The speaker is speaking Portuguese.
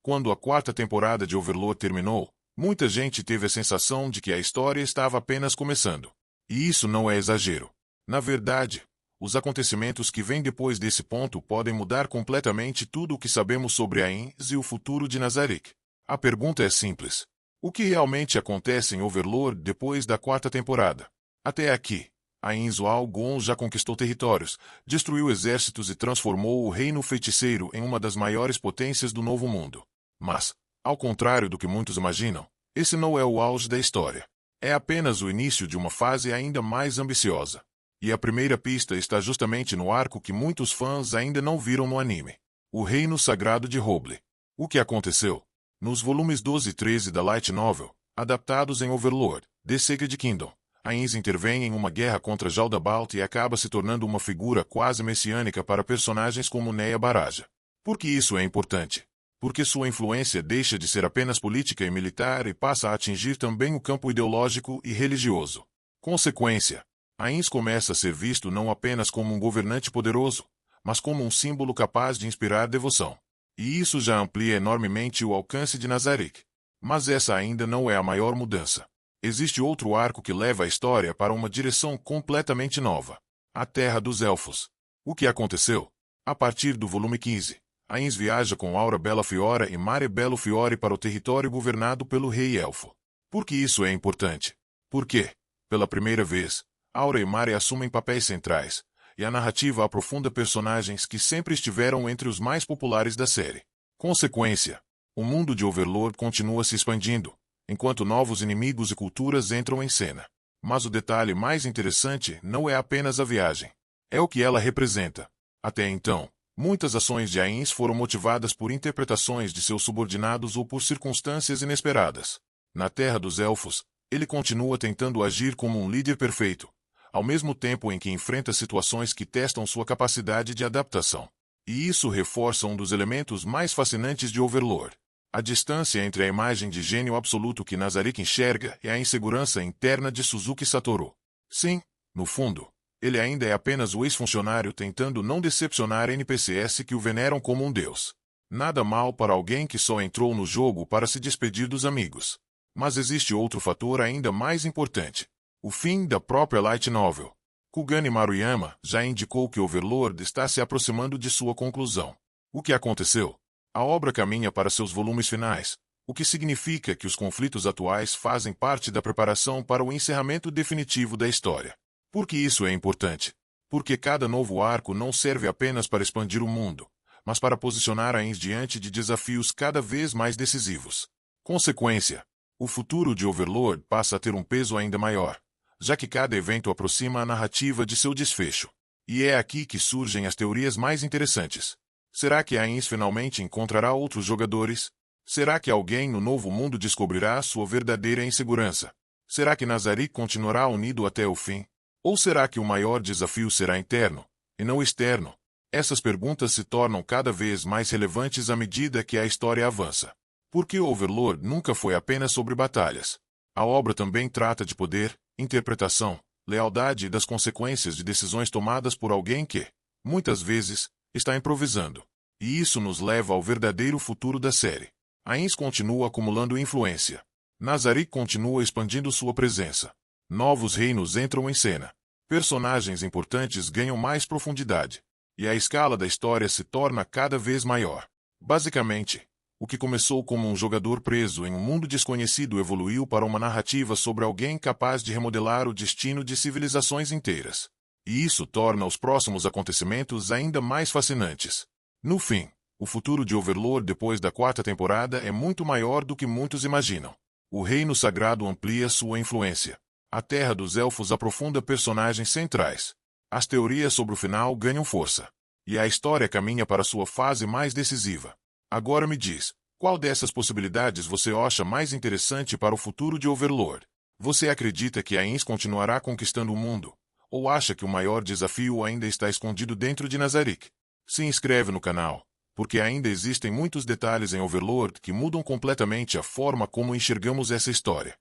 Quando a quarta temporada de Overlord terminou, muita gente teve a sensação de que a história estava apenas começando. E isso não é exagero. Na verdade, os acontecimentos que vêm depois desse ponto podem mudar completamente tudo o que sabemos sobre Ainz e o futuro de Nazarick. A pergunta é simples. O que realmente acontece em Overlord depois da quarta temporada? Até aqui, Ainz Gon já conquistou territórios, destruiu exércitos e transformou o Reino Feiticeiro em uma das maiores potências do Novo Mundo. Mas, ao contrário do que muitos imaginam, esse não é o auge da história. É apenas o início de uma fase ainda mais ambiciosa. E a primeira pista está justamente no arco que muitos fãs ainda não viram no anime. O Reino Sagrado de Roble. O que aconteceu? Nos volumes 12 e 13 da Light Novel, adaptados em Overlord, The Sacred Kingdom, Ainz intervém em uma guerra contra Jaldabalt e acaba se tornando uma figura quase messiânica para personagens como Neya Baraja. Por que isso é importante? Porque sua influência deixa de ser apenas política e militar e passa a atingir também o campo ideológico e religioso. Consequência, Ainz começa a ser visto não apenas como um governante poderoso, mas como um símbolo capaz de inspirar devoção. E isso já amplia enormemente o alcance de Nazarick. Mas essa ainda não é a maior mudança. Existe outro arco que leva a história para uma direção completamente nova. A Terra dos Elfos. O que aconteceu? A partir do volume 15, Ainz viaja com Aura Bellafiora e Mare Bellafiore para o território governado pelo Rei Elfo. Por que isso é importante? Porque, pela primeira vez, Aura e Mare assumem papéis centrais, e a narrativa aprofunda personagens que sempre estiveram entre os mais populares da série. Consequência, o mundo de Overlord continua se expandindo, enquanto novos inimigos e culturas entram em cena. Mas o detalhe mais interessante não é apenas a viagem. É o que ela representa. Até então, muitas ações de Ainz foram motivadas por interpretações de seus subordinados ou por circunstâncias inesperadas. Na Terra dos Elfos, ele continua tentando agir como um líder perfeito, ao mesmo tempo em que enfrenta situações que testam sua capacidade de adaptação. E isso reforça um dos elementos mais fascinantes de Overlord. A distância entre a imagem de gênio absoluto que Nazarick enxerga e a insegurança interna de Suzuki Satoru. Sim, no fundo, ele ainda é apenas o ex-funcionário tentando não decepcionar NPCs que o veneram como um deus. Nada mal para alguém que só entrou no jogo para se despedir dos amigos. Mas existe outro fator ainda mais importante. O fim da própria Light Novel. Kugane Maruyama já indicou que Overlord está se aproximando de sua conclusão. O que aconteceu? A obra caminha para seus volumes finais, o que significa que os conflitos atuais fazem parte da preparação para o encerramento definitivo da história. Por que isso é importante? Porque cada novo arco não serve apenas para expandir o mundo, mas para posicionar Ainz diante de desafios cada vez mais decisivos. Consequência, o futuro de Overlord passa a ter um peso ainda maior, já que cada evento aproxima a narrativa de seu desfecho. E é aqui que surgem as teorias mais interessantes. Será que Ainz finalmente encontrará outros jogadores? Será que alguém no Novo Mundo descobrirá sua verdadeira insegurança? Será que Nazarick continuará unido até o fim? Ou será que o maior desafio será interno, e não externo? Essas perguntas se tornam cada vez mais relevantes à medida que a história avança. Porque Overlord nunca foi apenas sobre batalhas. A obra também trata de poder, interpretação, lealdade e das consequências de decisões tomadas por alguém que, muitas vezes, está improvisando. E isso nos leva ao verdadeiro futuro da série. Ainz continua acumulando influência. Nazarick continua expandindo sua presença. Novos reinos entram em cena. Personagens importantes ganham mais profundidade. E a escala da história se torna cada vez maior. Basicamente, o que começou como um jogador preso em um mundo desconhecido evoluiu para uma narrativa sobre alguém capaz de remodelar o destino de civilizações inteiras. E isso torna os próximos acontecimentos ainda mais fascinantes. No fim, o futuro de Overlord depois da quarta temporada é muito maior do que muitos imaginam. O Reino Sagrado amplia sua influência. A Terra dos Elfos aprofunda personagens centrais. As teorias sobre o final ganham força. E a história caminha para sua fase mais decisiva. Agora me diz, qual dessas possibilidades você acha mais interessante para o futuro de Overlord? Você acredita que Ainz continuará conquistando o mundo? Ou acha que o maior desafio ainda está escondido dentro de Nazarick? Se inscreve no canal, porque ainda existem muitos detalhes em Overlord que mudam completamente a forma como enxergamos essa história.